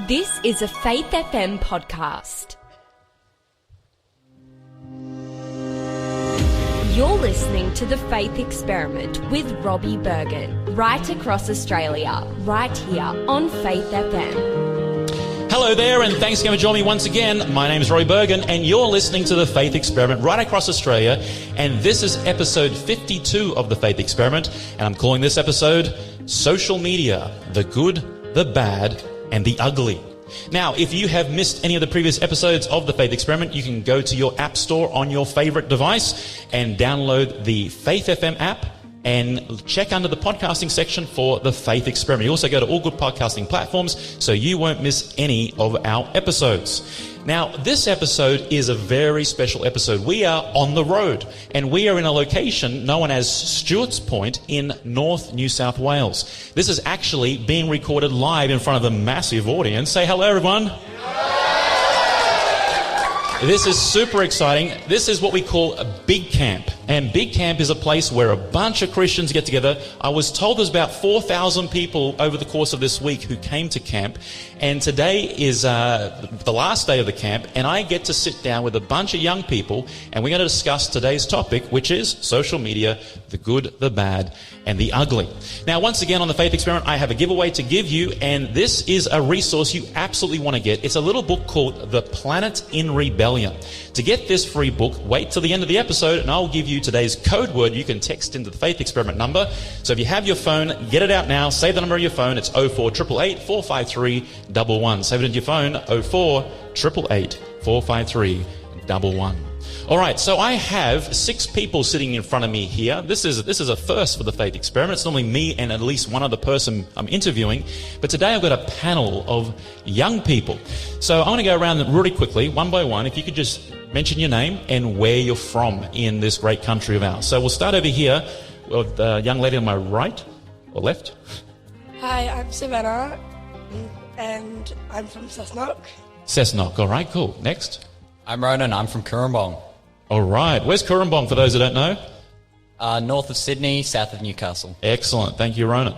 This is a Faith FM podcast. You're listening to The Faith Experiment with Robbie Berghan, right across Australia, right here on Faith FM. Hello there, and thanks again for joining me once again. My name is Robbie Berghan, and you're listening to The Faith Experiment right across Australia, and this is episode 52 of The Faith Experiment, and I'm calling this episode Social Media, the Good, the Bad, and the Ugly. Now, if you have missed any of the previous episodes of The Faith Experiment, you can go to your app store on your favorite device and download the Faith FM app and check under the podcasting section for The Faith Experiment. You also go to all good podcasting platforms so you won't miss any of our episodes. Now, this episode is a very special episode. We are on the road, and we are in a location known as Stewart's Point in North New South Wales. This is actually being recorded live in front of a massive audience. Say hello, everyone. This is super exciting. This is what we call a big camp. And big camp is a place where a bunch of Christians get together. I was told there's about 4,000 people over the course of this week who came to camp. And today is the last day of the camp. And I get to sit down with a bunch of young people. And we're going to discuss today's topic, which is social media, the good, the bad, and the ugly. Now, once again, on The Faith Experiment, I have a giveaway to give you. And this is a resource you absolutely want to get. It's a little book called The Planet in Rebellion. To get this free book, wait till the end of the episode and I'll give you today's code word you can text into the Faith Experiment number. So if you have your phone, get it out now. Save the number of your phone. It's 0488 453 11. Save it into your phone, 0488 453 11. All right, so I have 6 people sitting in front of me here. This is a first for the Faith Experiment. It's normally me and at least one other person I'm interviewing. But today I've got a panel of young people. So I want to go around really quickly, one by one. If you could just mention your name and where you're from in this great country of ours. So we'll start over here with the young lady on my right or left. Hi, I'm Savannah, and I'm from Cessnock. Cessnock, all right, cool. Next. I'm Ronan, I'm from Cooranbong. All right. Where's Cooranbong for those who don't know? North of Sydney, south of Newcastle. Excellent. Thank you, Ronan.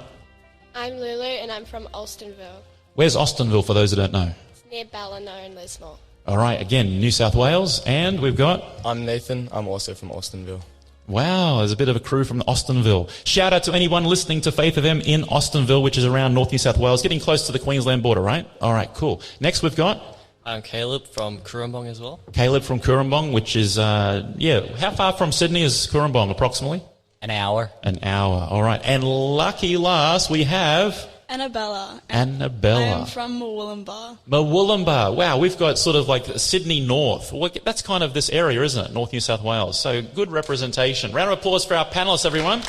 I'm Lulu and I'm from Alstonville. Where's Austinville for those who don't know? It's near Ballina and Lismore. All right. Again, New South Wales. And we've got... I'm Nathan. I'm also from Austinville. Wow, there's a bit of a crew from Austinville. Shout out to anyone listening to Faith FM in Austinville, which is around North New South Wales, getting close to the Queensland border, right? All right, cool. Next we've got... I'm Caleb from Cooranbong as well. Caleb from Cooranbong, which is, how far from Sydney is Cooranbong approximately? An hour. An hour, all right. And lucky last, we have... Annabella. Annabella. I'm from Murwillumbah. Murwillumbah. Wow, we've got sort of like Sydney North. Well, that's kind of this area, isn't it? North New South Wales. So good representation. Round of applause for our panellists, everyone.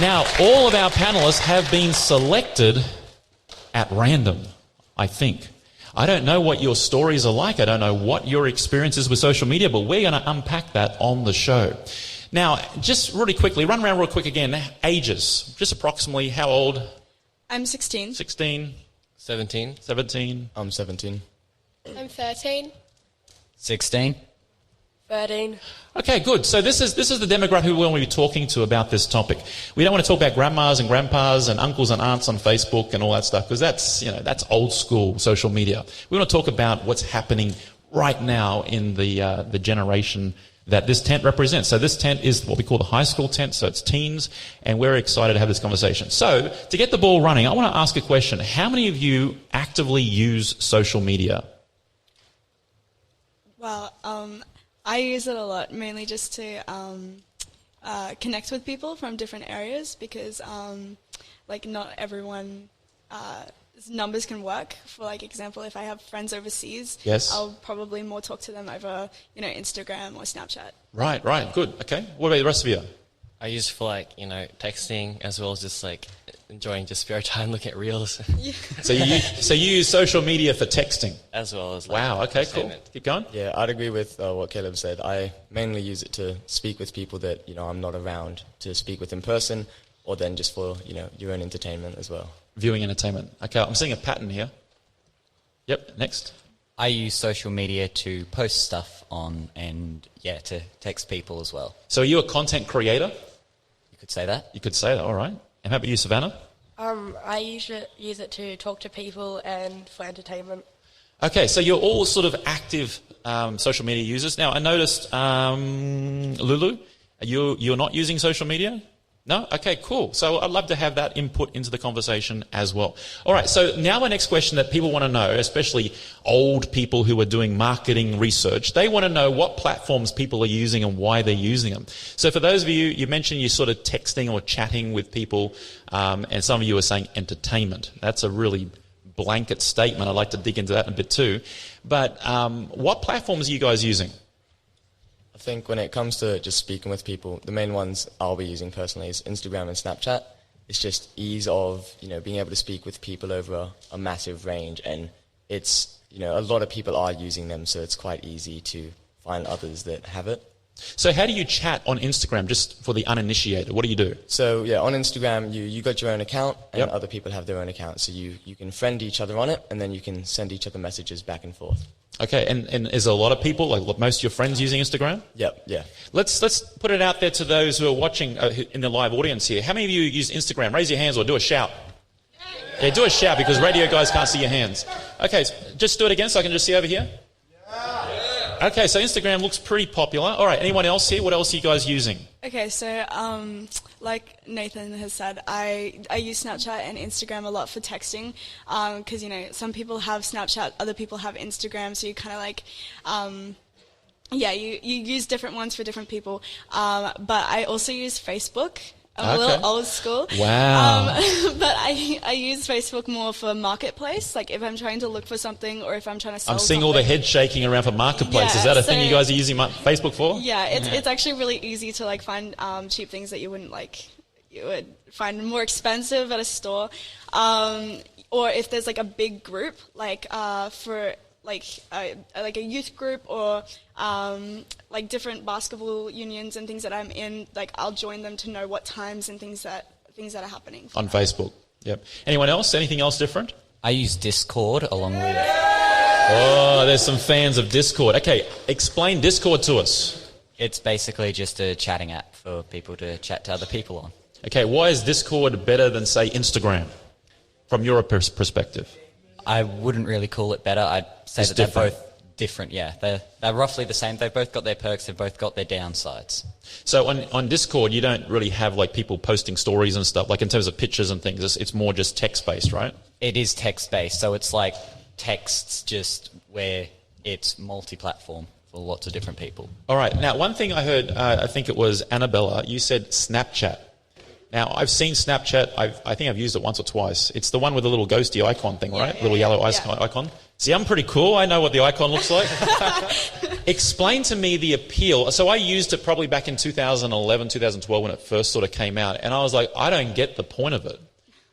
Now, all of our panellists have been selected at random, I think. I don't know what your stories are like. I don't know what your experience is with social media, but we're going to unpack that on the show. Now, just really quickly, run around real quick again. Ages, just approximately how old? I'm 16. 16. 17. 17. I'm 17. I'm 13. 16. 13. Okay, good. So this is the demographic we want to be talking to about this topic. We don't want to talk about grandmas and grandpas and uncles and aunts on Facebook and all that stuff because that's old school social media. We want to talk about what's happening right now in the generation that this tent represents. So this tent is what we call the high school tent, so it's teens, and we're excited to have this conversation. So to get the ball running, I want to ask a question. How many of you actively use social media? Well, I use it a lot, mainly just to connect with people from different areas because, not everyone... numbers can work. For example, if I have friends overseas, yes, I'll probably more talk to them over, Instagram or Snapchat. Right, good. Okay. What about the rest of you? I use it for texting as well as just enjoying just spare time looking at reels. Yeah. So you use social media for texting? As well as wow, okay, cool. Keep going. Yeah, I'd agree with what Caleb said. I mainly use it to speak with people that, I'm not around to speak with in person or then just for, your own entertainment as well. Viewing entertainment. Okay, I'm seeing a pattern here. Yep, next. I use social media to post stuff on and, to text people as well. So are you a content creator? You could say that. You could say that, all right. And how about you, Savannah? I use it to talk to people and for entertainment. Okay, so you're all sort of active social media users. Now, I noticed, Lulu, you're not using social media? No? Okay, cool. So I'd love to have that input into the conversation as well. All right, so now the next question that people want to know, especially old people who are doing marketing research, they want to know what platforms people are using and why they're using them. So for those of you, you mentioned you're sort of texting or chatting with people, and some of you are saying entertainment. That's a really blanket statement. I'd like to dig into that in a bit too. But what platforms are you guys using? I think when it comes to just speaking with people, the main ones I'll be using personally is Instagram and Snapchat. It's just ease of, being able to speak with people over a massive range, and it's, a lot of people are using them, so it's quite easy to find others that have it. So how do you chat on Instagram, just for the uninitiated? What do you do? So, on Instagram, you got your own account, and other people have their own account. So you can friend each other on it, and then you can send each other messages back and forth. Okay, and is a lot of people, like most of your friends, using Instagram? Yep, yeah. Let's put it out there to those who are watching in the live audience here. How many of you use Instagram? Raise your hands or do a shout. Yeah, do a shout because radio guys can't see your hands. Okay, just do it again so I can just see over here. Okay, so Instagram looks pretty popular. All right, anyone else here? What else are you guys using? Okay, so like Nathan has said, I use Snapchat and Instagram a lot for texting because, some people have Snapchat, other people have Instagram, so you kind of like, you use different ones for different people. But I also use Facebook. I'm a little old school. Wow. But I use Facebook more for marketplace, like if I'm trying to look for something or if I'm trying to sell I'm seeing something. all the head shaking around for marketplace. Yeah, Is that a thing you guys are using Facebook for? Yeah, it's actually really easy to like find cheap things that you wouldn't like. You would find more expensive at a store, or if there's like a big group, like for like a youth group or like different basketball unions and things that I'm in, like I'll join them to know what times and things that are happening on Facebook. Yep. Anyone else? Anything else different? I use Discord along with. Oh, there's some fans of Discord. Okay, explain Discord to us. It's basically just a chatting app for people to chat to other people on. Okay, why is Discord better than, say, Instagram, from your perspective? I wouldn't really call it better. I'd say It's that different. they're both different, yeah. They're roughly the same. They've both got their perks. They've both got their downsides. So on Discord, you don't really have like people posting stories and stuff, like in terms of pictures and things. It's more just text-based, right? It is text-based, so it's like texts just where it's multi-platform for lots of different people. All right. Now, one thing I heard, I think it was Annabella, you said Snapchat. Now, I've seen Snapchat. I think I've used it once or twice. It's the one with the little ghosty icon thing, right? Little yellow icon. See, I'm pretty cool. I know what the icon looks like. Explain to me the appeal. So I used it probably back in 2011, 2012 when it first sort of came out. And I was like, I don't get the point of it.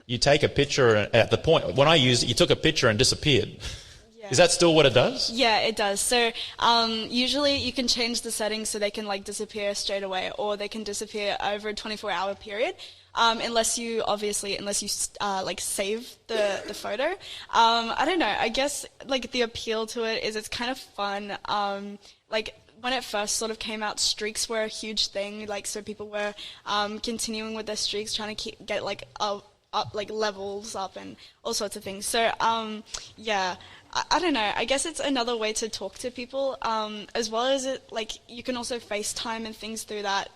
You take a picture at the point. When I used it, you took a picture and disappeared. Yeah. Is that still what it does? Yeah, it does. So usually you can change the settings so they can like disappear straight away, or they can disappear over a 24-hour period. Unless you like save the photo. I don't know. I guess like the appeal to it is it's kind of fun. Like when it first sort of came out, streaks were a huge thing. Like so people were continuing with their streaks, trying to get like up like levels up and all sorts of things. So yeah. I don't know. I guess it's another way to talk to people, as well as it like you can also FaceTime and things through that.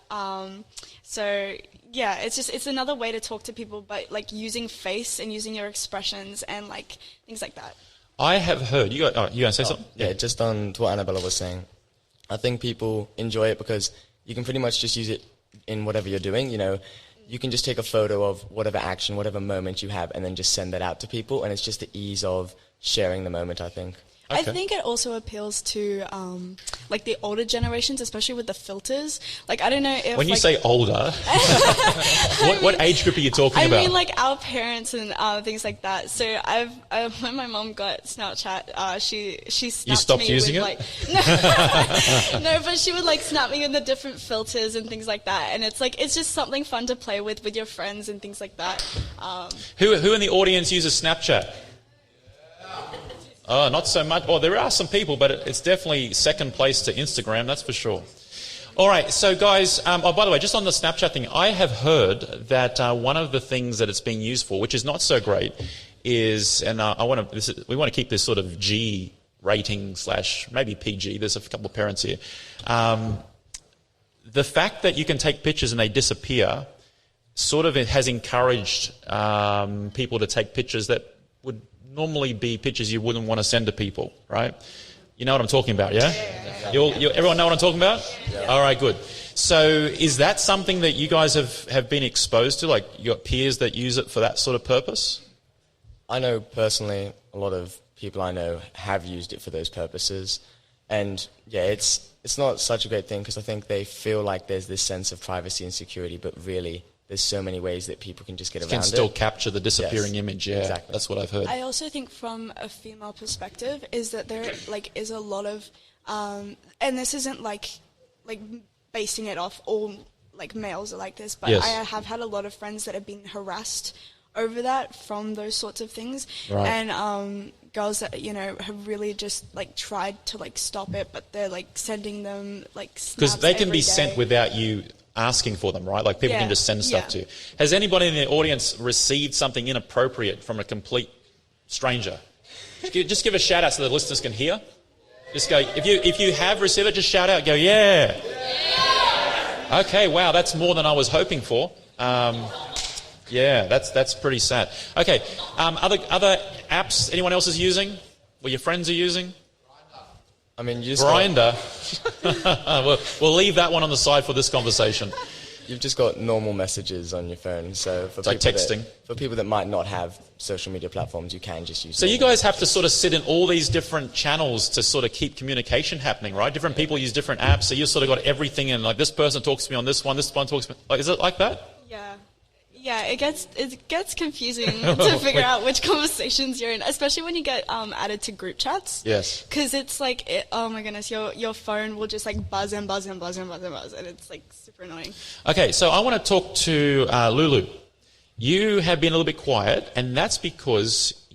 So yeah, it's another way to talk to people, but like using face and using your expressions and like things like that. I have heard you gonna say something? Yeah, just on to what Annabella was saying. I think people enjoy it because you can pretty much just use it in whatever you're doing. You can just take a photo of whatever action, whatever moment you have, and then just send that out to people. And it's just the ease of sharing the moment, I think. Okay. I think it also appeals to like the older generations, especially with the filters. Like I don't know if when you say older, what age group are you talking about? I mean like our parents and things like that. So when my mom got Snapchat, she snapped you stopped me using with, it? Like, no, but she would like snap me in the different filters and things like that. And it's just something fun to play with your friends and things like that. Who in the audience uses Snapchat? Oh, not so much. Oh, there are some people, but it's definitely second place to Instagram, that's for sure. All right, so guys, oh, by the way, just on the Snapchat thing, I have heard that one of the things that it's being used for, which is not so great, is, and we want to keep this sort of G rating / maybe PG. There's a couple of parents here. The fact that you can take pictures and they disappear sort of has encouraged people to take pictures that would normally be pictures you wouldn't want to send to people, right? You know what I'm talking about, yeah? Everyone know what I'm talking about? Yeah. All right, good. So is that something that you guys have been exposed to? Like, you got peers that use it for that sort of purpose? I know personally a lot of people I know have used it for those purposes. And, yeah, it's not such a great thing because I think they feel like there's this sense of privacy and security, but really there's so many ways that people can just get around it. Can still capture the disappearing image, yeah. Exactly. That's what I've heard. I also think from a female perspective is that there is a lot of, and this isn't like basing it off all males are like this, but yes. I have had a lot of friends that have been harassed over that from those sorts of things, right. And girls that have really just tried to stop it, but they're sending them because they can be sent without you asking for them, right? Like people can just send stuff to you. Has anybody in the audience received something inappropriate from a complete stranger? Just give a shout out so the listeners can hear. Just go, if you have received it, just shout out, go, yeah. Okay, wow, that's more than I was hoping for. Yeah, that's pretty sad. Okay, other apps anyone else is using? Or your friends are using? I mean, Grindr. We'll leave that one on the side for this conversation. You've just got normal messages on your phone, so for like texting. For people that might not have social media platforms, you can just use. So you guys have to sort of sit in all these different channels to sort of keep communication happening, right? Different people use different apps, so you've sort of got everything in. Like this person talks to me on this one talks to me. Like, is it like that? Yeah. Yeah, it gets confusing to figure out which conversations you're in, especially when you get added to group chats. Yes. Because it's oh my goodness, your phone will just buzz and buzz and buzz and buzz and buzz, and it's super annoying. Okay, so I want to talk to Lulu. You have been a little bit quiet, and that's because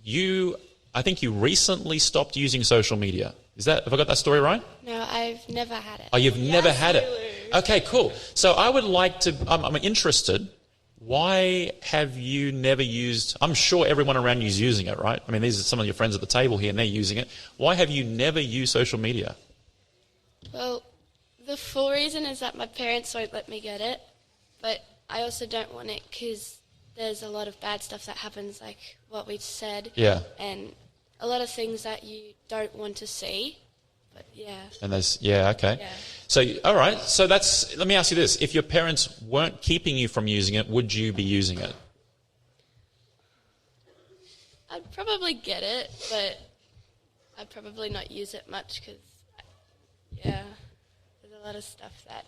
I think you recently stopped using social media. Have I got that story right? No, I've never had it. Oh, you've never had it? Okay, cool. So I would like to, I'm interested. Why have you never used, I'm sure everyone around you is using it, right? I mean, these are some of your friends at the table here and they're using it. Why have you never used social media? Well, the full reason is that my parents won't let me get it, but I also don't want it because there's a lot of bad stuff that happens, like what we said. Yeah. And a lot of things that you don't want to see, but yeah. And okay. Yeah. So, all right. So let me ask you this. If your parents weren't keeping you from using it, would you be using it? I'd probably get it, but I'd probably not use it much because, there's a lot of stuff that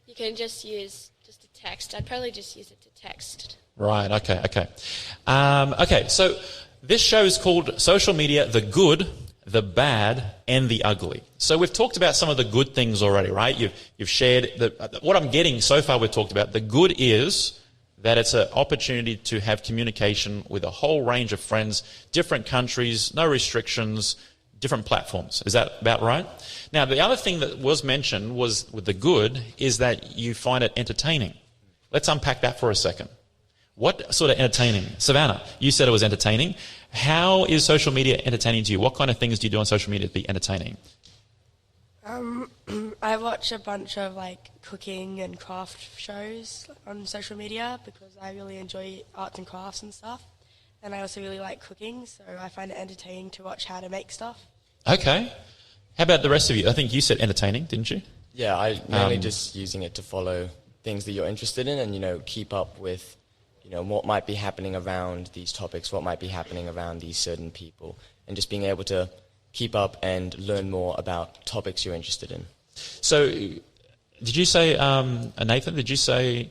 you can just use just to text. I'd probably just use it to text. Right. Okay. Okay. So this show is called Social Media: The Good, the Bad, and the Ugly. So we've talked about some of the good things already, right? You've shared what I'm getting so far. We've talked about the good is that it's an opportunity to have communication with a whole range of friends, different countries, no restrictions, different platforms. Is that about right? Now, the other thing that was mentioned was with the good is that you find it entertaining. Let's unpack that for a second. What sort of entertaining? Savannah, you said it was entertaining. How is social media entertaining to you? What kind of things do you do on social media to be entertaining? I watch a bunch of cooking and craft shows on social media because I really enjoy arts and crafts and stuff. And I also really like cooking, so I find it entertaining to watch how to make stuff. Okay. How about the rest of you? I think you said entertaining, didn't you? Yeah, I mainly just using it to follow things that you're interested in and, keep up with what might be happening around these topics, what might be happening around these certain people, and just being able to keep up and learn more about topics you're interested in. So, did you say, Nathan, did you say,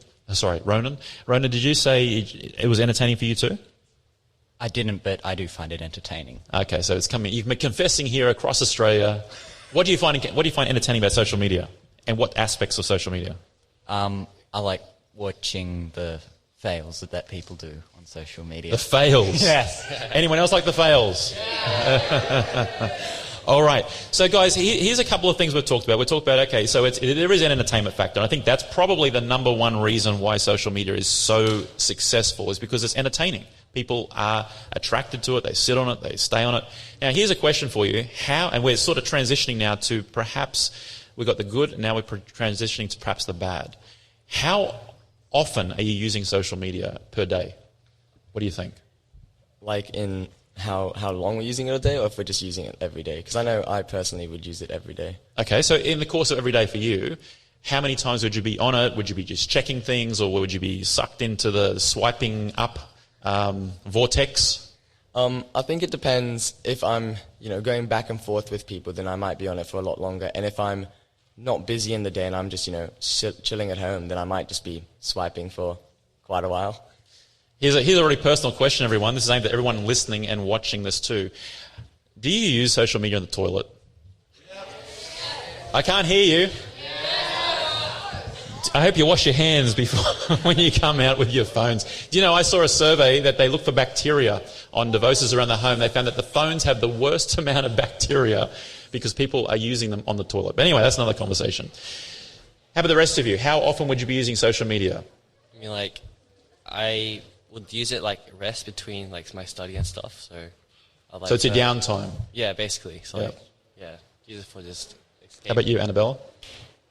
Ronan? Ronan, did you say it was entertaining for you too? I didn't, but I do find it entertaining. Okay, so it's coming, you've been confessing here across Australia. What do you find entertaining about social media? And what aspects of social media? I like watching the fails that people do on social media. The fails? Yes. Anyone else like the fails? All right. So, guys, here's a couple of things we've talked about. We talked about, okay, so there is an entertainment factor. And I think that's probably the number one reason why social media is so successful is because it's entertaining. People are attracted to it. They sit on it. They stay on it. Now, here's a question for you. And we're sort of transitioning now to perhaps we've got the good, and now we're transitioning to perhaps the bad. How often are you using social media per day? What do you think? Like in how long we're using it a day, or if we're just using it every day? Because I know I personally would use it every day. Okay, so in the course of every day for you, how many times would you be on it? Would you be just checking things, or would you be sucked into the swiping up vortex? I think it depends. If I'm, going back and forth with people, then I might be on it for a lot longer. And if I'm not busy in the day and I'm just, chilling at home, then I might just be swiping for quite a while. Here's a really personal question, everyone. This is aimed at everyone listening and watching this too. Do you use social media in the toilet? I can't hear you. I hope you wash your hands before when you come out with your phones. Do you know, I saw a survey that they looked for bacteria on devices around the home. They found that the phones have the worst amount of bacteria because people are using them on the toilet. But anyway, that's another conversation. How about the rest of you? How often would you be using social media? I mean, I would use it rest between my study and stuff. So it's your downtime. Yeah, basically. So use it for just escape. How about you, Annabella?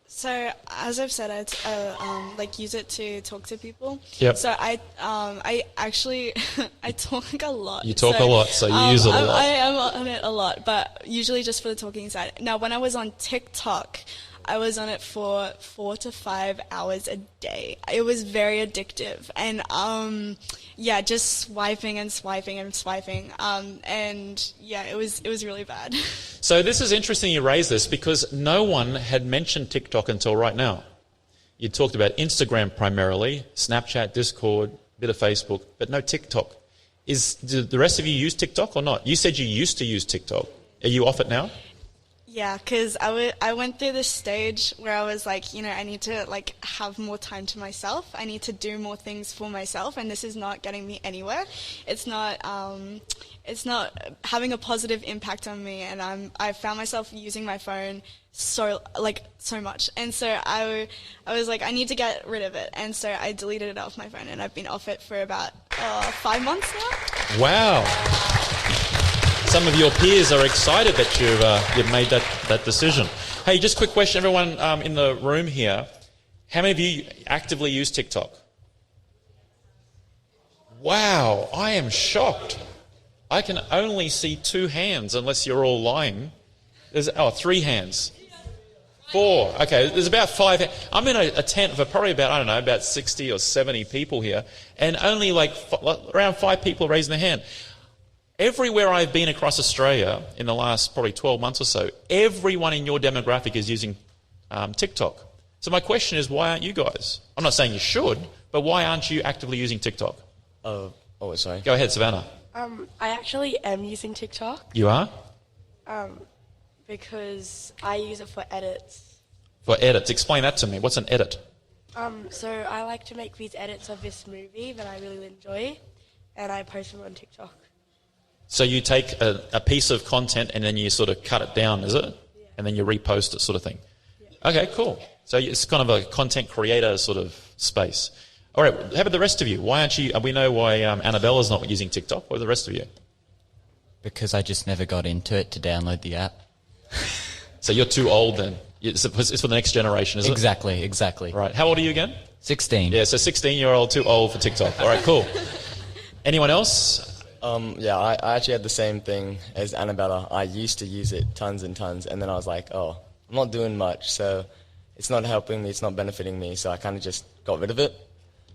So as I've said, I use it to talk to people. Yep. So I actually I talk a lot. You talk a lot, so you use it a lot. I am on it a lot, but usually just for the talking side. Now, when I was on TikTok, I was on it for 4 to 5 hours a day. It was very addictive, and just swiping and swiping and swiping, it was really bad. So this is interesting you raise this because no one had mentioned TikTok until right now. You talked about Instagram primarily, Snapchat, Discord, a bit of Facebook, but no TikTok. Do the rest of you use TikTok or not? You said you used to use TikTok. Are you off it now? Yeah, because I went through this stage where I was like, I need to have more time to myself. I need to do more things for myself, and this is not getting me anywhere. It's not having a positive impact on me, and I found myself using my phone so much, and so I was like, I need to get rid of it, and so I deleted it off my phone, and I've been off it for about 5 months now. Wow. Some of your peers are excited that you've made that decision. Hey, just a quick question, everyone in the room here. How many of you actively use TikTok? Wow, I am shocked. I can only see 2 hands unless you're all lying. There's 3 hands. 4. Okay, there's about 5. I'm in a tent of probably about 60 or 70 people here, and only around 5 people raising their hand. Everywhere I've been across Australia in the last probably 12 months or so, everyone in your demographic is using TikTok. So my question is, why aren't you guys? I'm not saying you should, but why aren't you actively using TikTok? Sorry. Go ahead, Savannah. I actually am using TikTok. You are? Because I use it for edits. For edits. Explain that to me. What's an edit? So I like to make these edits of this movie that I really enjoy, and I post them on TikTok. So you take a piece of content and then you sort of cut it down, is it? Yeah. And then you repost it sort of thing. Yeah. Okay, cool. So it's kind of a content creator sort of space. All right, how about the rest of you? Why aren't you... We know why Annabella's not using TikTok. What are the rest of you? Because I just never got into it to download the app. So you're too old then? It's for the next generation, is it? Exactly. Right. How old are you again? 16. Yeah, so 16-year-old, too old for TikTok. All right, cool. Anyone else? I actually had the same thing as Annabella. I used to use it tons and tons, and then I was like, I'm not doing much, so it's not helping me, it's not benefiting me, so I kind of just got rid of it.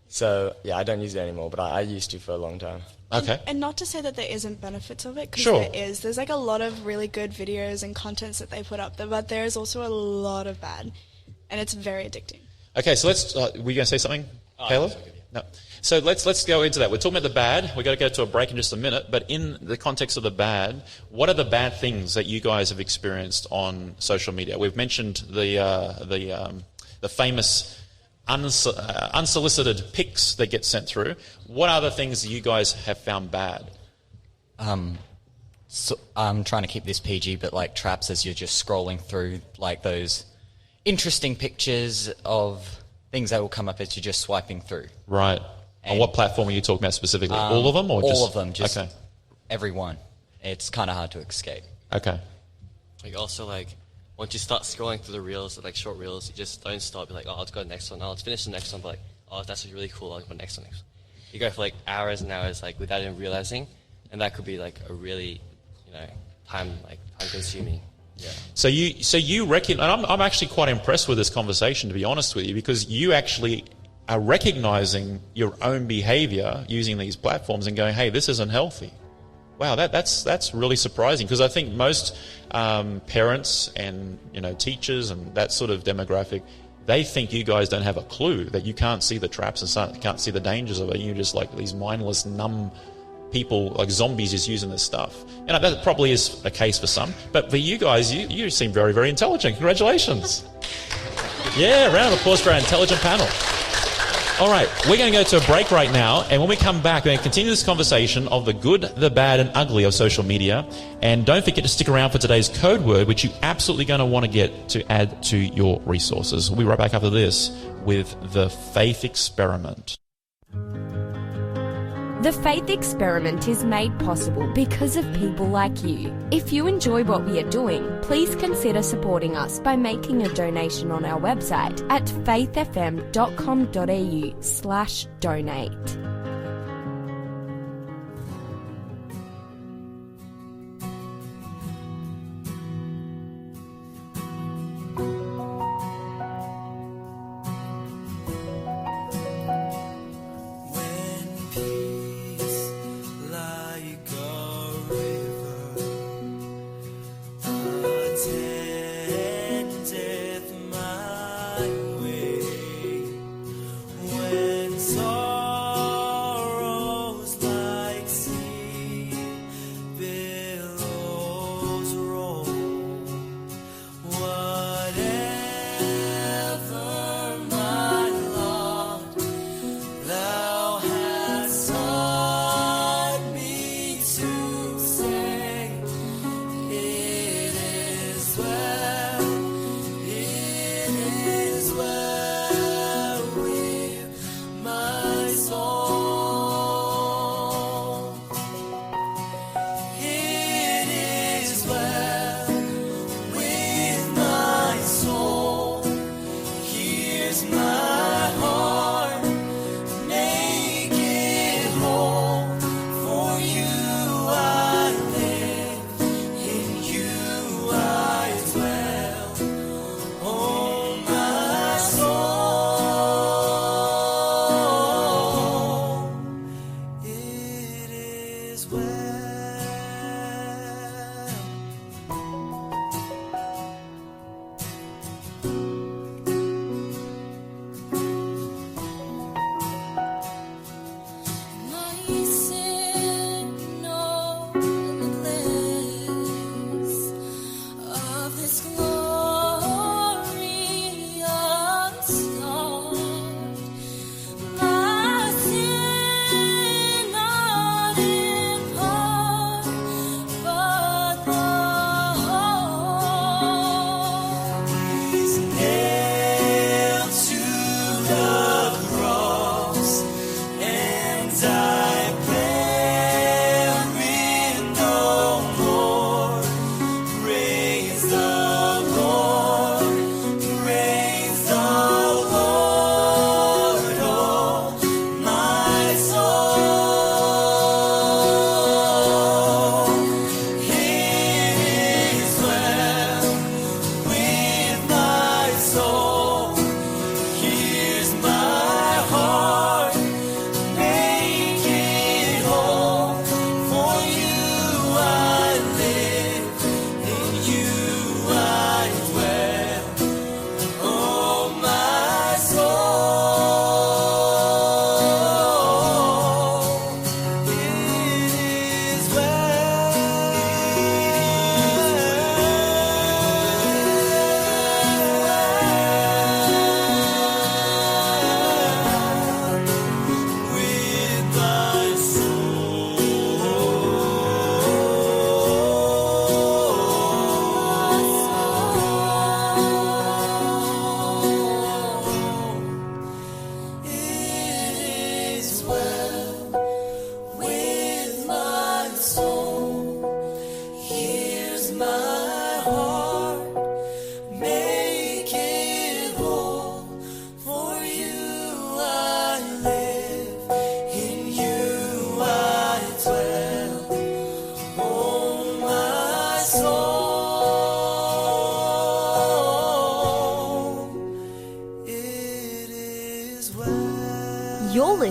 So, I don't use it anymore, but I used to for a long time. Okay. And not to say that there isn't benefits of it, because sure. there is. There's a lot of really good videos and contents that they put up there, but there's also a lot of bad, and it's very addicting. Okay, so let's... were you going to say something, Caleb? No. So let's go into that. We're talking about the bad. We've got to go to a break in just a minute. But in the context of the bad, what are the bad things that you guys have experienced on social media? We've mentioned the famous unsolicited pics that get sent through. What other things you guys have found bad? So I'm trying to keep this PG, but like traps as you're just scrolling through like those interesting pictures of things that will come up as you're just swiping through. Right. On what platform are you talking about specifically? All of them, or all of them? Just okay. every one. It's kind of hard to escape. Okay. Like also like once you start scrolling through the reels, like short reels, you just don't stop. You're like, oh, let's go to the next one. Oh, let's finish the next one. But like, oh, that's really cool. I'll go next one. You go for like hours and hours, like without even realizing, and that could be like a really, time consuming. Yeah. So you reckon, and I'm actually quite impressed with this conversation, to be honest with you, because you actually are recognizing your own behavior using these platforms and going, hey, this isn't healthy. Wow, that's really surprising, because I think most parents and teachers and that sort of demographic, they think you guys don't have a clue, that you can't see the traps and can't see the dangers of it. You're just like these mindless, numb people, like zombies, just using this stuff. That probably is a case for some, but for you guys, you seem very, very intelligent. Congratulations. Yeah, round of applause for our intelligent panel. All right, we're going to go to a break right now, and when we come back, we're going to continue this conversation of the good, the bad, and ugly of social media. And don't forget to stick around for today's code word, which you're absolutely going to want to get to add to your resources. We'll be right back after this with the faith experiment. The Faith Experiment is made possible because of people like you. If you enjoy what we are doing, please consider supporting us by making a donation on our website at faithfm.com.au/donate.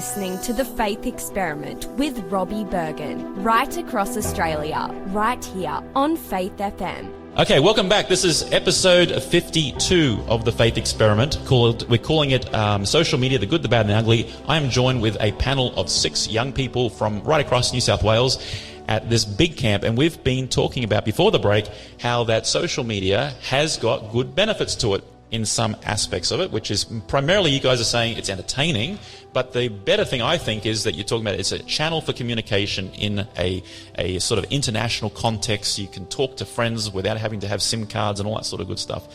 listening to The Faith Experiment with Robbie Berghan, right across Australia, right here on Faith FM. Okay, welcome back. This is episode 52 of The Faith Experiment. We're calling it Social Media, the Good, the Bad and the Ugly. I am joined with a panel of 6 young people from right across New South Wales at this big camp, and we've been talking about before the break how that social media has got good benefits to it in some aspects of it, which is primarily, you guys are saying it's entertaining, but the better thing I think is that you're talking about it's a channel for communication in a sort of international context. You can talk to friends without having to have SIM cards and all that sort of good stuff.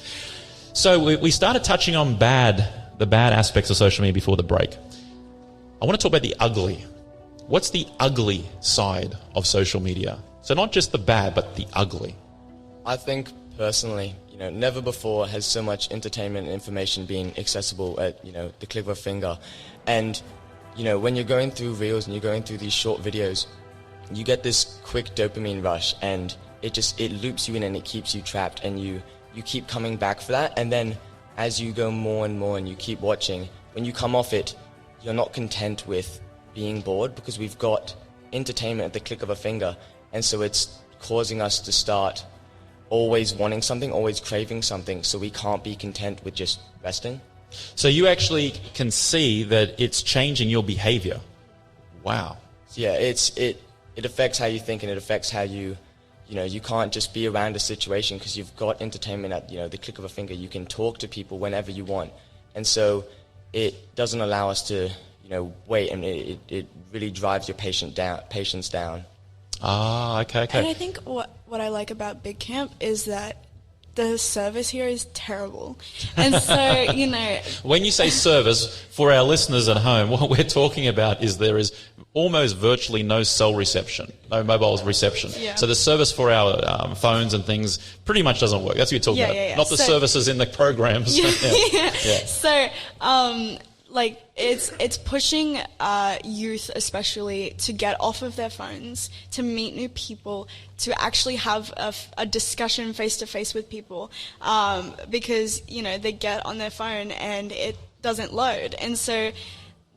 So we started touching on the bad aspects of social media before the break. I want to talk about the ugly. What's the ugly side of social media? So not just the bad, but the ugly. I think personally, never before has so much entertainment and information been accessible at, the click of a finger. And, when you're going through reels and you're going through these short videos, you get this quick dopamine rush, and it loops you in and it keeps you trapped, and you keep coming back for that. And then as you go more and more and you keep watching, when you come off it, you're not content with being bored because we've got entertainment at the click of a finger. And so it's causing us to start always wanting something, always craving something, so we can't be content with just resting. So you actually can see that it's changing your behavior. Wow. Yeah, it affects how you think, and it affects how you can't just be around a situation because you've got entertainment at, the click of a finger. You can talk to people whenever you want. And so it doesn't allow us to, wait, and it really drives your patience down. Ah, okay. And I think what I like about Big Camp is that the service here is terrible. And so, When you say service, for our listeners at home, what we're talking about is there is almost virtually no cell reception, no mobile reception. Yeah. So the service for our phones and things pretty much doesn't work. That's what you're talking about. Yeah. Not the services in the programs. Yeah. So, it's pushing youth especially to get off of their phones, to meet new people, to actually have a discussion face to face with people, because they get on their phone and it doesn't load, and so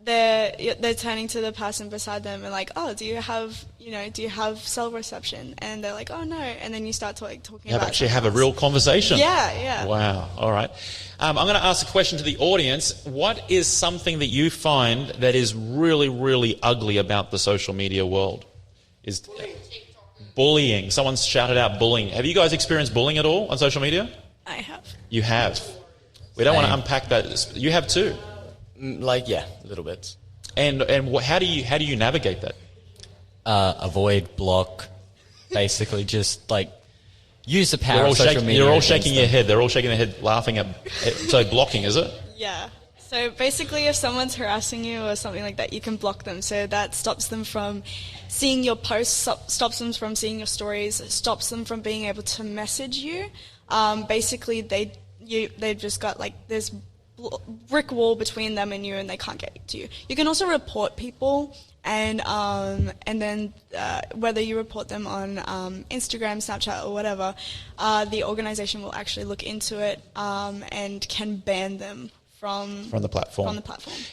they're turning to the person beside them and like, oh, do you have cell reception? And they're like, oh no, and then you start talking about actually have a real conversation. Yeah. Wow. All right. I'm going to ask a question to the audience. What is something that you find that is really, really ugly about the social media world? Is bullying. Someone's shouted out bullying. Have you guys experienced bullying at all on social media? I have. You have. We don't want to unpack that. You have too. A little bit. And how do you navigate that? Avoid, block, basically just use the power of social media. You're all shaking your head. They're all shaking their head, laughing at. So blocking, is it? Yeah. So basically, if someone's harassing you or something like that, you can block them. So that stops them from seeing your posts, stops them from seeing your stories, stops them from being able to message you. Basically, they've just got this brick wall between them and you, and they can't get to you. You can also report people, and then whether you report them on Instagram, Snapchat, or whatever, the organization will actually look into it and can ban them from the platform.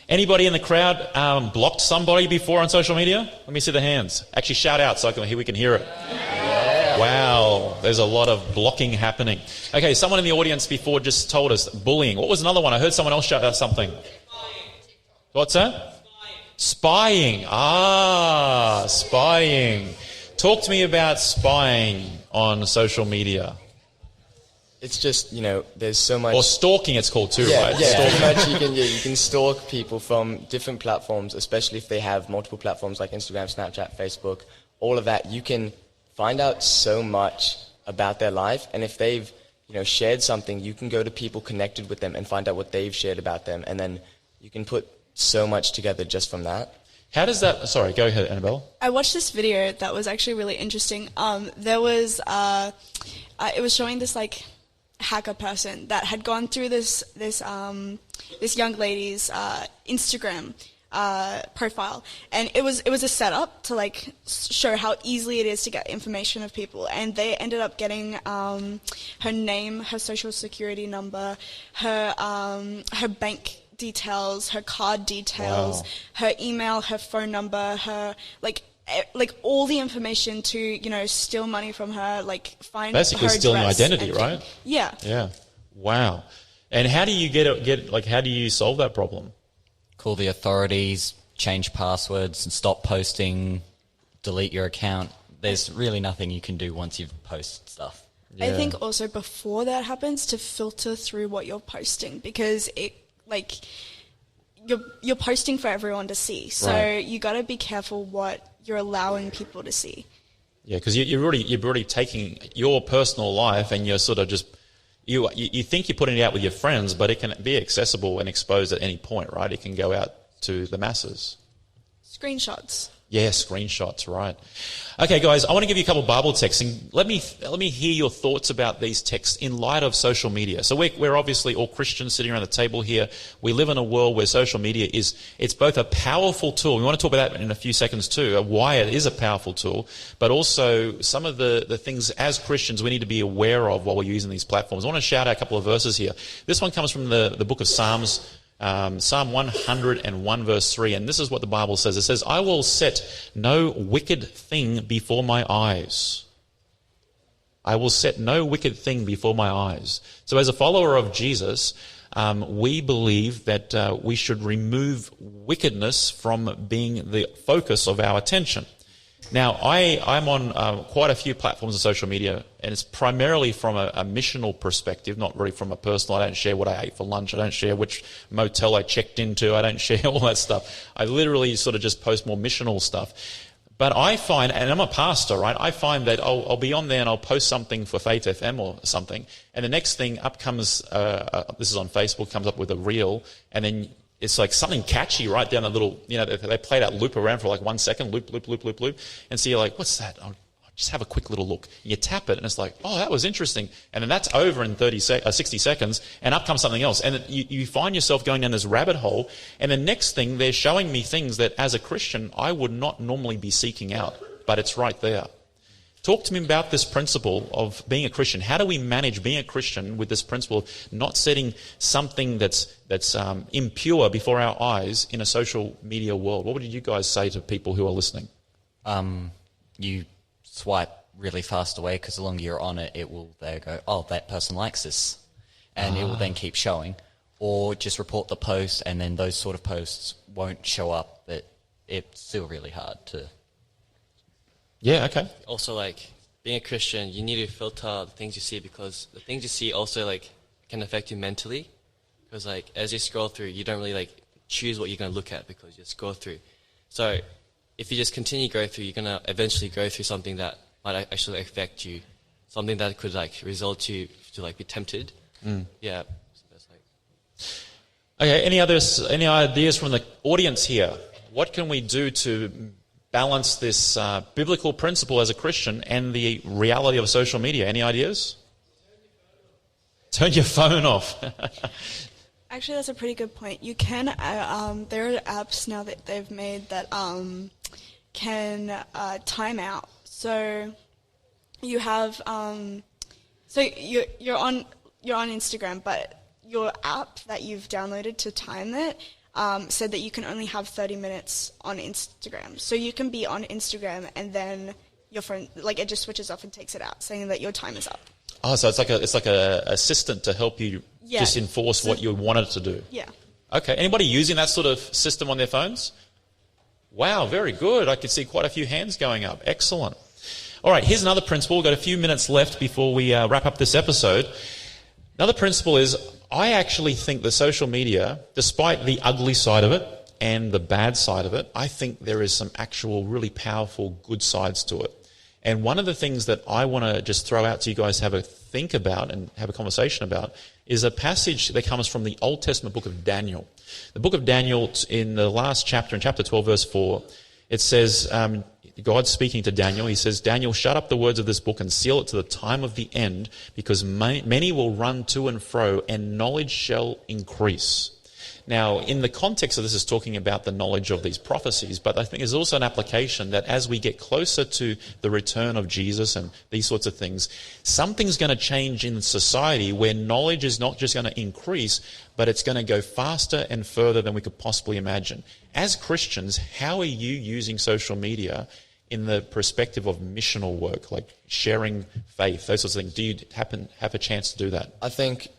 Anybody in the crowd blocked somebody before on social media? Let me see the hands. Actually, shout out so we can hear it. Yeah. Wow, there's a lot of blocking happening. Okay, someone in the audience before just told us bullying. What was another one? I heard someone else shout out something. What's that? Spying. Spying. Talk to me about spying on social media. It's just, there's so much... Or stalking, it's called too, right? Yeah, so much you can stalk people from different platforms, especially if they have multiple platforms like Instagram, Snapchat, Facebook, all of that. You can find out so much about their life, and if they've, shared something, you can go to people connected with them and find out what they've shared about them, and then you can put so much together just from that. How does that... Sorry, go ahead, Annabelle. I watched this video that was actually really interesting. There was... it was showing this, hacker person that had gone through this young lady's Instagram profile, and it was a setup to show how easily it is to get information of people, and they ended up getting her name, her social security number, her bank details, her card details, Wow. her email, her phone number, her like all the information to, you know, steal money from her, like find Basically her stealing address, identity, everything. right? Yeah. Yeah. Wow. And how do you how do you solve that problem? Call the authorities, change passwords, and stop posting, delete your account. There's really nothing you can do once you've posted stuff. I think also before that happens, to filter through what you're posting, because it like you're posting for everyone to see. So Right. you got to be careful what you're allowing people to see. Yeah, because you're already taking your personal life and you're sort of just you think you're putting it out with your friends, but it can be accessible and exposed at any point, right? It can go out to the masses. Screenshots. Yeah, screenshots, right. Okay, guys, I want to give you a couple of Bible texts, and let me hear your thoughts about these texts in light of social media. So we're obviously all Christians sitting around the table here. We live in a world where social media it's both a powerful tool. We want to talk about that in a few seconds too, why it is a powerful tool, but also some of the things as Christians we need to be aware of while we're using these platforms. I want to shout out a couple of verses here. This one comes from the book of Psalms, Psalm 101 verse 3, and this is what the Bible says. It says, I will set no wicked thing before my eyes. I will set no wicked thing before my eyes. So as a follower of Jesus, we believe that we should remove wickedness from being the focus of our attention. Now, I'm on quite a few platforms of social media, and it's primarily from a missional perspective, not really from a personal. I don't share what I ate for lunch. I don't share which motel I checked into. I don't share all that stuff. I literally sort of just post more missional stuff. But I find, and I'm a pastor, right? I find that I'll be on there and I'll post something for Faith FM or something, and the next thing up comes, this is on Facebook, comes up with a reel, and then it's like something catchy right down the little, you know, they play that loop around for like 1 second, loop. And so you're like, what's that? I'll just have a quick little look. And you tap it and it's like, oh, that was interesting. And then that's over in 60 seconds and up comes something else. And you find yourself going down this rabbit hole. And the next thing, they're showing me things that as a Christian, I would not normally be seeking out, but it's right there. Talk to me about this principle of being a Christian. How do we manage being a Christian with this principle of not setting something that's impure before our eyes in a social media world? What would you guys say to people who are listening? You swipe really fast away, because the longer you're on it, it will there go, oh, that person likes this. And it will then keep showing. Or just report the post, and then those sort of posts won't show up, but it's still really hard to... Yeah, okay. Also, like, being a Christian, you need to filter the things you see, because the things you see also, like, can affect you mentally. Because, like, as you scroll through, you don't really, like, choose what you're going to look at, because you just go through. So if you just continue going through, you're going to eventually go through something that might actually affect you, something that could, like, result you to, like, be tempted. Yeah. So that's like... Okay, any ideas from the audience here? What can we do to balance this biblical principle as a Christian and the reality of social media? Any ideas? Turn your phone off. Actually, that's a pretty good point. You can, there are apps now that they've made that can time out. So you have, so you're on Instagram, but your app that you've downloaded to time it said that you can only have 30 minutes on Instagram. So you can be on Instagram and then your phone, like, it just switches off and takes it out, saying that your time is up. Oh, so it's like a assistant to help you just enforce what you wanted to do. Yeah. Okay. Anybody using that sort of system on their phones? Wow, very good. I can see quite a few hands going up. Excellent. All right, here's another principle. We've got a few minutes left before we wrap up this episode. Another principle is, I actually think that social media, despite the ugly side of it and the bad side of it, I think there is some actual really powerful good sides to it. And one of the things that I want to just throw out to you guys to have a think about and have a conversation about is a passage that comes from the Old Testament book of Daniel. The book of Daniel, in the last chapter, in chapter 12, verse 4, it says, God speaking to Daniel, he says, Daniel, shut up the words of this book and seal it to the time of the end, because many will run to and fro, and knowledge shall increase. Now, in the context of this is talking about the knowledge of these prophecies, but I think there's also an application that as we get closer to the return of Jesus and these sorts of things, something's going to change in society where knowledge is not just going to increase, but it's going to go faster and further than we could possibly imagine. As Christians, how are you using social media in the perspective of missional work, like sharing faith, those sorts of things? Do you have a chance to do that? I think,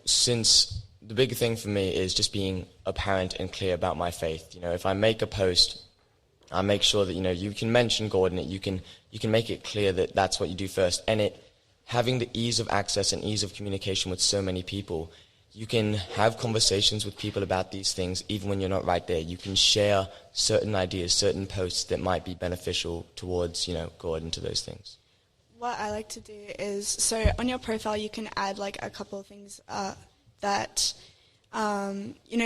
since the big thing for me is just being apparent and clear about my faith. If I make a post, I make sure that, you can mention God in it. You can make it clear that that's what you do first. And having the ease of access and ease of communication with so many people, you can have conversations with people about these things even when you're not right there. You can share certain ideas, certain posts that might be beneficial towards, God and to those things. What I like to do is, so on your profile you can add like a couple of things that,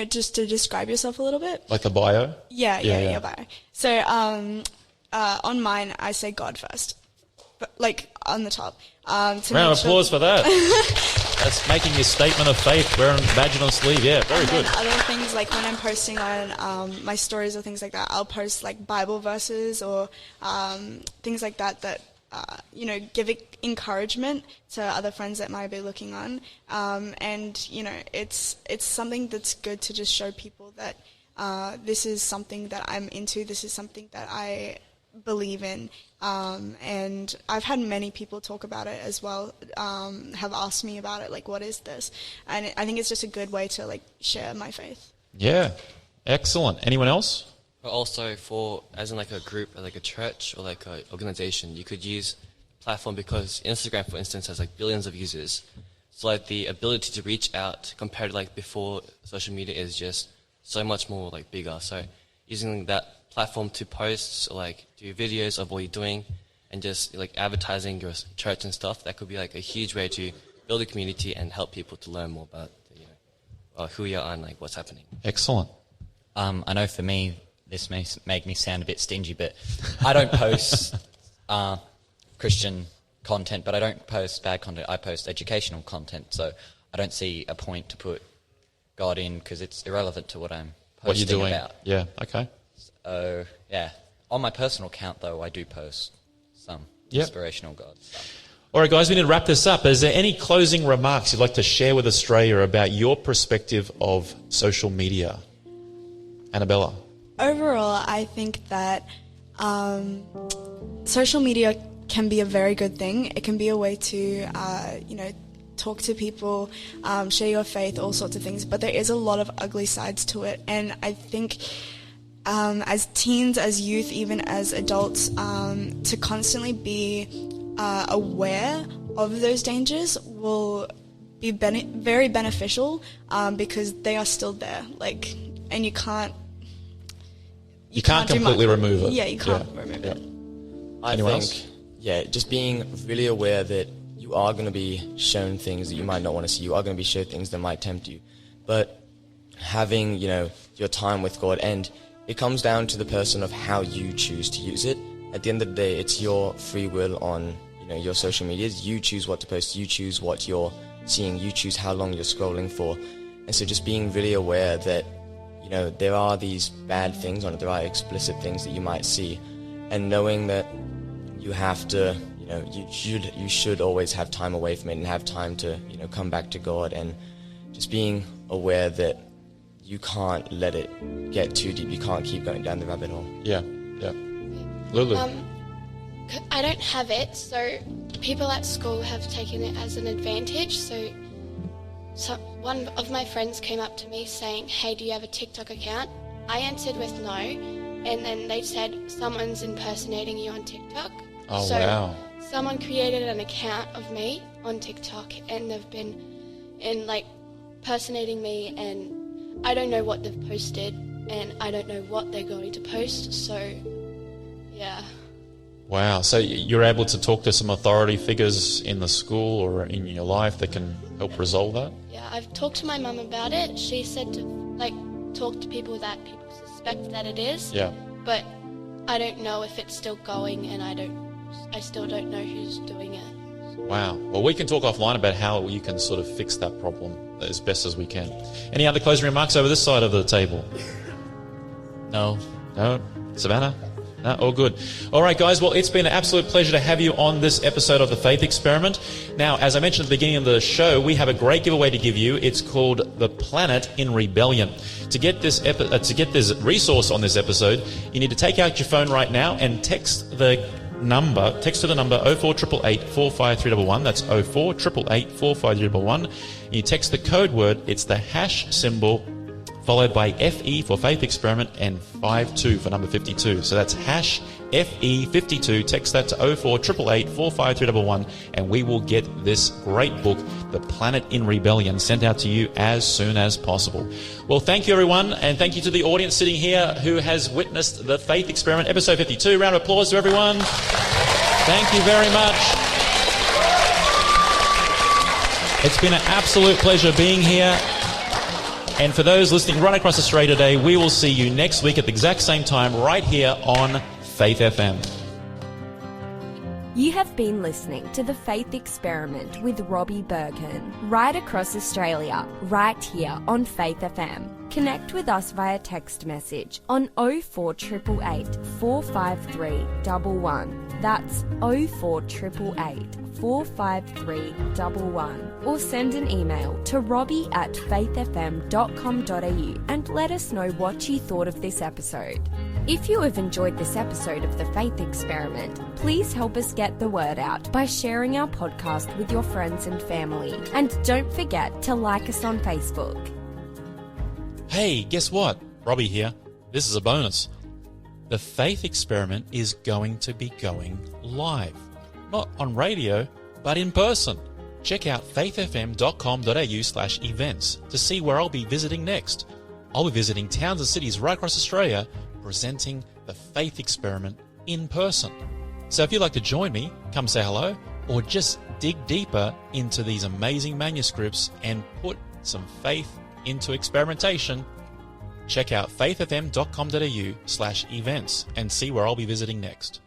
just to describe yourself a little bit. Like the bio? Yeah, your bio. So on mine I say God first, but like on the top. Round of applause for that. That's making your statement of faith wearing a badge on sleeve. Yeah, very good. Other things, like when I'm posting on my stories or things like that, I'll post like Bible verses or things like that give encouragement to other friends that might be looking on. It's something that's good to just show people that this is something that I'm into, this is something that I believe in. And I've had many people talk about it as well, have asked me about it, like, what is this? And I think it's just a good way to, like, share my faith. Yeah, excellent. Anyone else? But also as in like a group, like a church or like an organization, you could use the platform because Instagram, for instance, has like billions of users. So like the ability to reach out compared to like before social media is just so much more like bigger. So using that platform to post or like do videos of what you're doing and just like advertising your church and stuff, that could be like a huge way to build a community and help people to learn more about who you are and like what's happening. Excellent. I know for me, this may make me sound a bit stingy, but I don't post Christian content, but I don't post bad content. I post educational content, so I don't see a point to put God in because it's irrelevant to what I'm posting what you're doing about. Yeah, okay. So, yeah. On my personal account, though, I do post some inspirational God stuff. All right, guys, we need to wrap this up. Is there any closing remarks you'd like to share with Australia about your perspective of social media? Annabella? Overall, I think that social media can be a very good thing. It can be a way to, talk to people, share your faith, all sorts of things. But there is a lot of ugly sides to it. And I think as teens, as youth, even as adults, to constantly be aware of those dangers will be very beneficial because they are still there. And you can't completely remove it. Yeah, you can't remove it. I think, just being really aware that you are going to be shown things that you might not want to see. You are going to be shown things that might tempt you. But having, your time with God, and it comes down to the person of how you choose to use it. At the end of the day, it's your free will on, your social medias. You choose what to post. You choose what you're seeing. You choose how long you're scrolling for. And so just being really aware that, there are these bad things on it. There are explicit things that you might see. And knowing that you have to, you should always have time away from it and have time to, come back to God, and just being aware that you can't let it get too deep. You can't keep going down the rabbit hole. Yeah. Lulu? I don't have it, so people at school have taken it as an advantage. So one of my friends came up to me saying, "Hey, do you have a TikTok account?" I answered with no, and then they said, "Someone's impersonating you on TikTok." Oh, so wow. Someone created an account of me on TikTok, and they've been impersonating me, and I don't know what they've posted, and I don't know what they're going to post, so yeah. Wow, so you're able to talk to some authority figures in the school or in your life that can help resolve that? Yeah, I've talked to my mum about it. She said to talk to people that people suspect that it is. Yeah. But I don't know if it's still going, and I still don't know who's doing it. Wow. Well, we can talk offline about how you can sort of fix that problem as best as we can. Any other closing remarks over this side of the table? No. No? Savannah? No? All good. All right, guys. Well, it's been an absolute pleasure to have you on this episode of The Faith Experiment. Now, as I mentioned at the beginning of the show, we have a great giveaway to give you. It's called The Planet in Rebellion. To get this resource on this episode, you need to take out your phone right now and text to the number 04888 453111. That's 04888 453111. You text the code word. It's the hash symbol followed by FE for Faith Experiment and 52 for number 52. So that's hash FE52. Text that to 04888 453111 and we will get this great book, The Planet in Rebellion, sent out to you as soon as possible. Well, thank you, everyone, and thank you to the audience sitting here who has witnessed The Faith Experiment, episode 52. Round of applause to everyone. Thank you very much. It's been an absolute pleasure being here. And for those listening right across Australia today, we will see you next week at the exact same time right here on Faith FM. You have been listening to The Faith Experiment with Robbie Berghan, right across Australia, right here on Faith FM. Connect with us via text message on 04888 453 111. That's 04888 453 111. Or send an email to robbie@faithfm.com.au and let us know what you thought of this episode. If you have enjoyed this episode of The Faith Experiment, please help us get the word out by sharing our podcast with your friends and family. And don't forget to like us on Facebook. Hey, guess what? Robbie here. This is a bonus. The Faith Experiment is going to be going live. Not on radio, but in person. Check out faithfm.com.au/events to see where I'll be visiting next. I'll be visiting towns and cities right across Australia, presenting the Faith Experiment in person. So if you'd like to join me, come say hello, or just dig deeper into these amazing manuscripts and put some faith into experimentation, check out faithfm.com.au/events and see where I'll be visiting next.